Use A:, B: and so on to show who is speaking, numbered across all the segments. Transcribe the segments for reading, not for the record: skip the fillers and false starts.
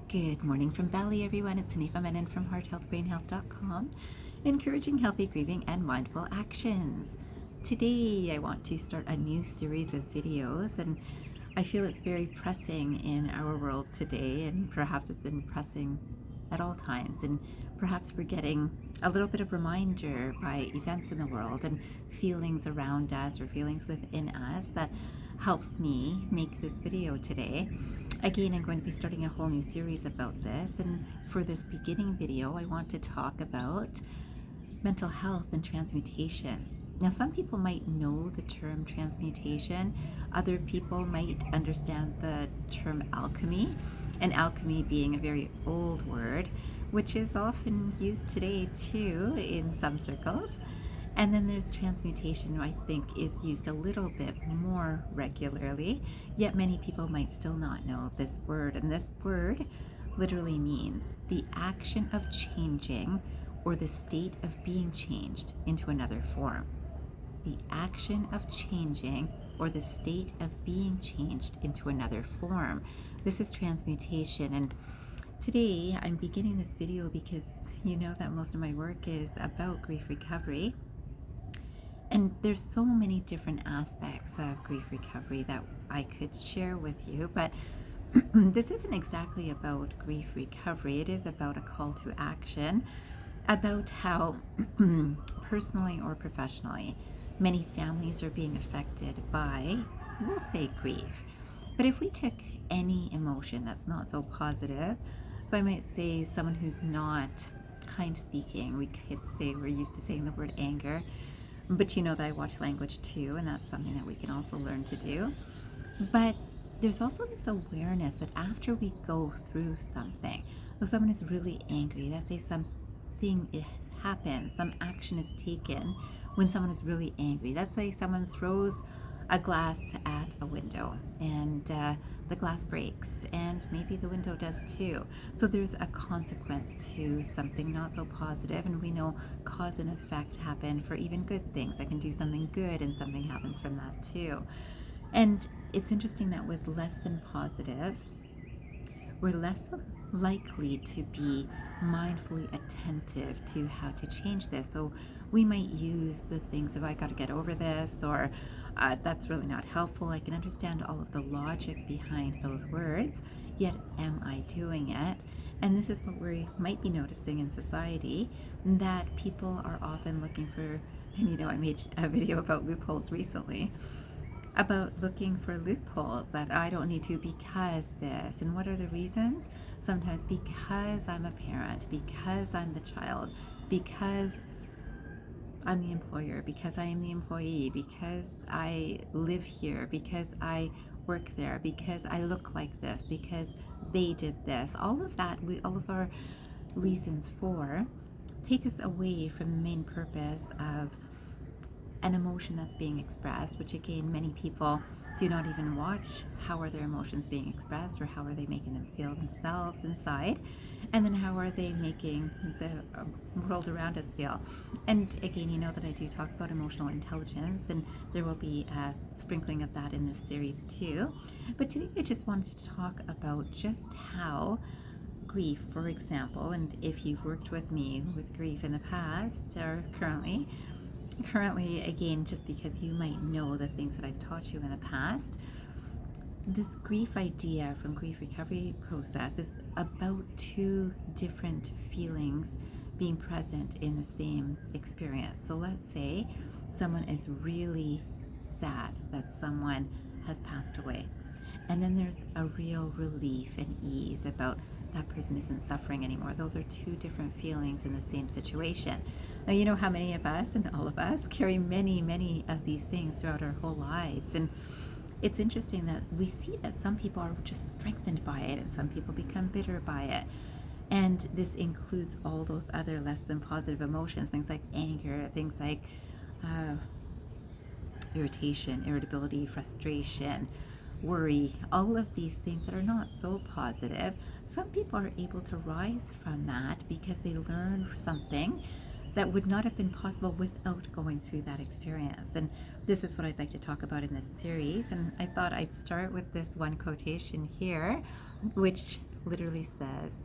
A: Good morning from Bali, everyone. It's Hanifa Menon from hearthealthbrainhealth.com, encouraging healthy grieving and mindful actions. Today, I want to start a new series of videos, and I feel it's very pressing in our world today, and perhaps it's been pressing at all times. And perhaps we're getting a little bit of reminder by events in the world and feelings around us or feelings within us that helps me make this video today. Again, I'm going to be starting a whole new series about this, and for this beginning video, I want to talk about mental health and transmutation. Now, some people might know the term transmutation. Other people might understand the term alchemy, and alchemy being a very old word, which is often used today too in some circles. And then there's transmutation, who I think is used a little bit more regularly, yet many people might still not know this word. And this word literally means the action of changing or the state of being changed into another form. The action of changing or the state of being changed into another form. This is transmutation. And today I'm beginning this video because you know that most of my work is about grief recovery. And there's so many different aspects of grief recovery that I could share with you, but this isn't exactly about grief recovery. It is about a call to action, about how personally or professionally, many families are being affected by, we'll say, grief. But if we took any emotion that's not so positive, so I might say someone who's not kind speaking, we could say, we're used to saying the word anger, but you know that I watch language too, and that's something that we can also learn to do. But there's also this awareness that after we go through something, if someone is really angry, let's say something happens, some action is taken when someone is really angry. Let's say someone throws a glass at a window and the glass breaks, and maybe the window does too. So there's a consequence to something not so positive, and we know cause and effect happen for even good things. I can do something good and something happens from that too. And it's interesting that with less than positive, we're less likely to be mindfully attentive to how to change this. So we might use the things of, I got to get over this, or that's really not helpful. I can understand all of the logic behind those words, yet am I doing it? And this is what we might be noticing in society, that people are often looking for, and you know, I made a video about loopholes recently, about looking for loopholes, that I don't need to because this. And what are the reasons? Sometimes because I'm a parent, because I'm the child, because I'm the employer, because I am the employee, because I live here, because I work there, because I look like this, because they did this. All of that, all of our reasons for take us away from the main purpose of an emotion that's being expressed, which again, many people do not even watch. How are their emotions being expressed, or how are they making them feel themselves inside? And then how are they making the world around us feel? And again, you know that I do talk about emotional intelligence, and there will be a sprinkling of that in this series too. But today I just wanted to talk about just how grief, for example, and if you've worked with me with grief in the past or currently, again, just because you might know the things that I've taught you in the past, this grief idea from grief recovery process is about two different feelings being present in the same experience. So let's say someone is really sad that someone has passed away, and then there's a real relief and ease about that person isn't suffering anymore. Those are two different feelings in the same situation. Now, you know how many of us, and all of us, carry many of these things throughout our whole lives. And it's interesting that we see that some people are just strengthened by it, and some people become bitter by it. And this includes all those other less than positive emotions, things like anger, things like irritation, irritability, frustration, worry, all of these things that are not so positive. Some people are able to rise from that because they learn something that would not have been possible without going through that experience. And this is what I'd like to talk about in this series. And I thought I'd start with this one quotation here, which literally says,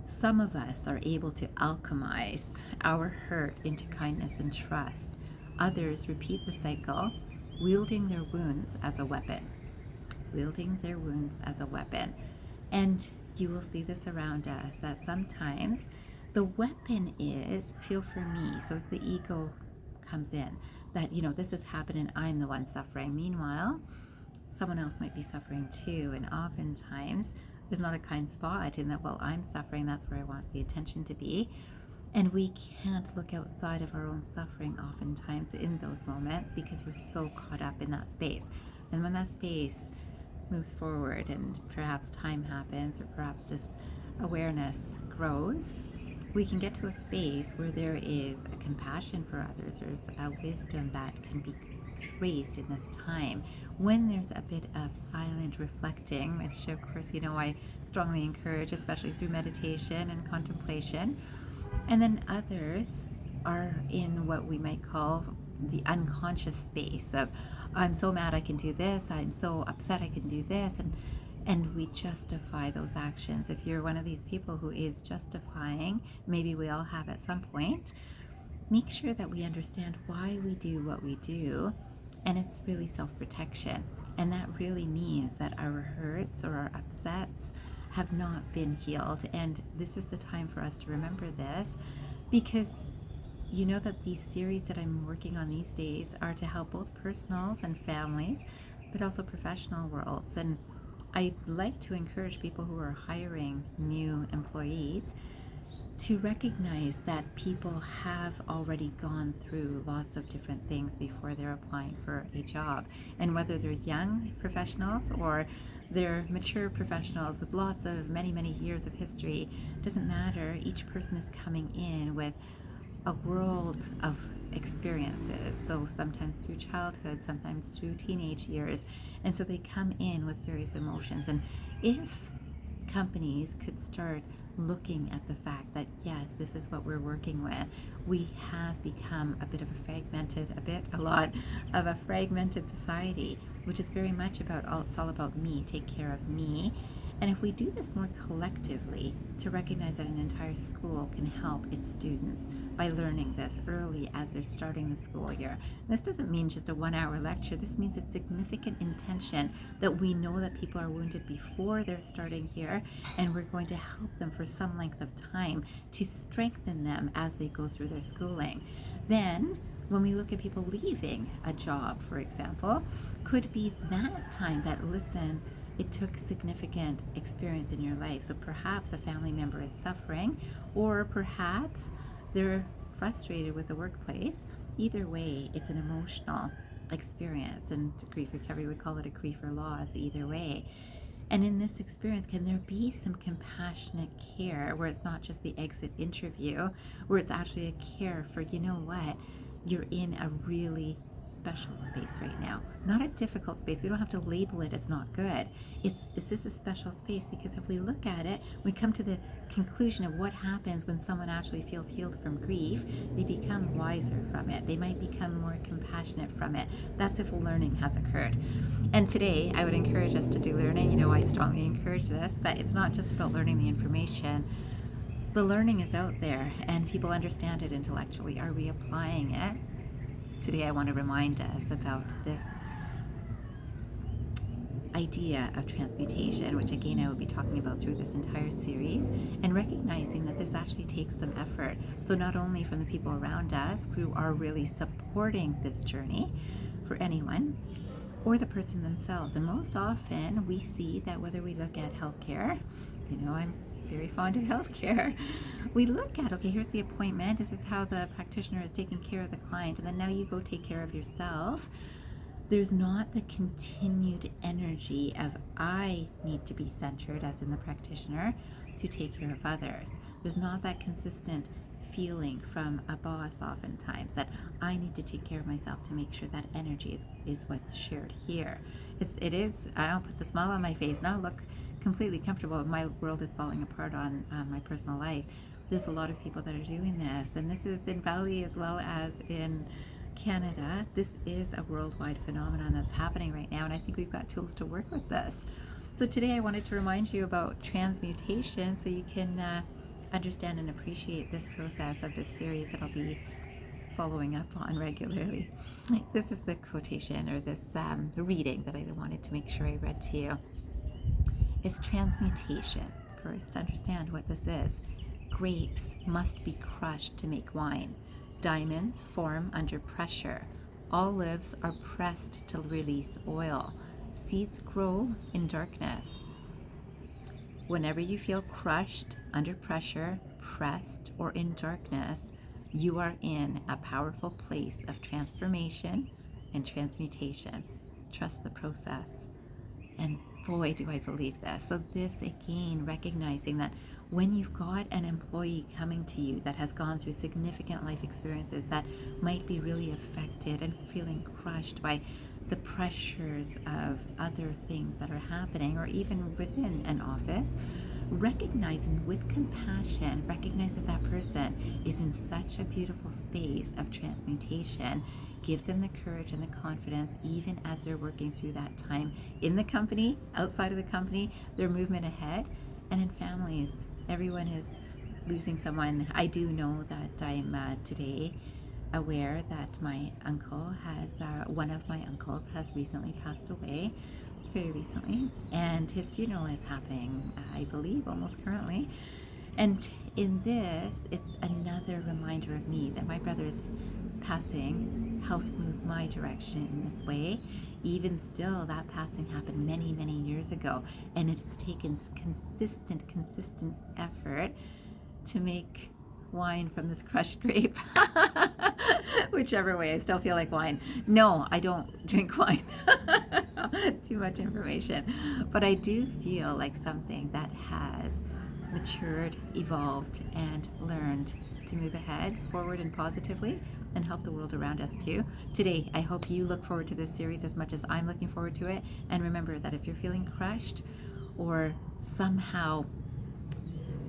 A: some of us are able to alchemize our hurt into kindness and trust. Others repeat the cycle, wielding their wounds as a weapon. Wielding their wounds as a weapon. And you will see this around us, that sometimes the weapon is feel for me. So as the ego comes in, that, this has happened and I'm the one suffering. Meanwhile, someone else might be suffering too. And oftentimes there's not a kind spot in that, well, I'm suffering, that's where I want the attention to be. And we can't look outside of our own suffering oftentimes in those moments because we're so caught up in that space. And when that space moves forward and perhaps time happens, or perhaps just awareness grows, we can get to a space where there is a compassion for others. There's a wisdom that can be raised in this time when there's a bit of silent reflecting, which of course, I strongly encourage, especially through meditation and contemplation. And then others are in what we might call the unconscious space of, I'm so mad I can do this, I'm so upset I can do this, and we justify those actions. If you're one of these people who is justifying, maybe we all have at some point, make sure that we understand why we do what we do, and it's really self-protection. And that really means that our hurts or our upsets have not been healed. And this is the time for us to remember this, because you know that these series that I'm working on these days are to help both personals and families, but also professional worlds. And I like to encourage people who are hiring new employees to recognize that people have already gone through lots of different things before they're applying for a job. And whether they're young professionals or they're mature professionals with lots of many years of history, doesn't matter. Each person is coming in with a world of experiences. So sometimes through childhood, sometimes through teenage years. And so they come in with various emotions. And if companies could start looking at the fact that, yes, this is what we're working with, we have become a lot of a fragmented society, which is very much about, it's all about me, take care of me. And if we do this more collectively, to recognize that an entire school can help its students by learning this early as they're starting the school year. This doesn't mean just a 1-hour lecture. This means it's significant intention that we know that people are wounded before they're starting here, and we're going to help them for some length of time to strengthen them as they go through their schooling. Then, when we look at people leaving a job, for example, could be that time that, listen, it took significant experience in your life. So perhaps a family member is suffering, or perhaps they're frustrated with the workplace. Either way, it's an emotional experience, and grief recovery would call it a grief or loss, either way. And in this experience, can there be some compassionate care where it's not just the exit interview, where it's actually a care for, you know what, you're in a really special space right now, not a difficult space. We don't have to label it as not good. It's just a special space, because if we look at it, we come to the conclusion of what happens when someone actually feels healed from grief. They become wiser from it. They might become more compassionate from it. That's if learning has occurred. And today I would encourage us to do learning. I strongly encourage this, but it's not just about learning the information. The learning is out there and people understand it intellectually. Are we applying it? Today I want to remind us about this idea of transmutation, which again I will be talking about through this entire series, and recognizing that this actually takes some effort. So not only from the people around us who are really supporting this journey for anyone, or the person themselves. And most often we see that whether we look at healthcare, I'm very fond of healthcare. We look at, okay, here's the appointment. This is how the practitioner is taking care of the client. And then now you go take care of yourself. There's not the continued energy of I need to be centered, as in the practitioner, to take care of others. There's not that consistent feeling from a boss oftentimes that I need to take care of myself to make sure that energy is what's shared here. It is, I'll put the smile on my face. Now look completely comfortable. My world is falling apart on my personal life. There's a lot of people that are doing this, and this is in Valley as well as in Canada. This is a worldwide phenomenon that's happening right now, and I think we've got tools to work with this. So today I wanted to remind you about transmutation so you can understand and appreciate this process of this series that I'll be following up on regularly. This is the quotation, or this reading that I wanted to make sure I read to you. It's transmutation. First, understand what this is. Grapes must be crushed to make wine. Diamonds form under pressure. Olives are pressed to release oil. Seeds grow in darkness. Whenever you feel crushed, under pressure, pressed, or in darkness, you are in a powerful place of transformation and transmutation. Trust the process. And boy, do I believe this. So this, again, recognizing that when you've got an employee coming to you that has gone through significant life experiences that might be really affected and feeling crushed by the pressures of other things that are happening, or even within an office, recognizing with compassion, recognize that that person is in such a beautiful space of transmutation. Give them the courage and the confidence, even as they're working through that time in the company, outside of the company, their movement ahead, and in families. Everyone is losing someone. I do know that I'm today aware that my uncle has, one of my uncles has recently passed away, very recently, and his funeral is happening, I believe, almost currently. And in this, it's another reminder of me that my brother's passing helped move my direction in this way. Even still, that passing happened many, many years ago, and it's taken consistent effort to make wine from this crushed grape. Whichever way, I still feel like wine. No, I don't drink wine. Too much information. But I do feel like something that has matured, evolved, and learned to move ahead, forward, and positively, and help the world around us too. Today, I hope you look forward to this series as much as I'm looking forward to it. And remember that if you're feeling crushed or somehow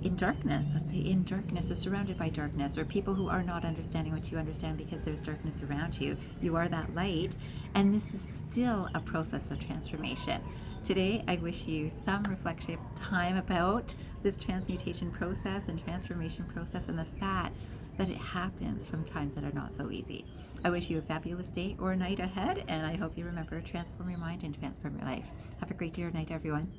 A: in darkness, let's say in darkness, or surrounded by darkness, or people who are not understanding what you understand because there's darkness around you, you are that light, and this is still a process of transformation. Today, I wish you some reflective time about this transmutation process and transformation process, and the fact that it happens from times that are not so easy. I wish you a fabulous day or night ahead, and I hope you remember, transform your mind and transform your life. Have a great day or night, everyone.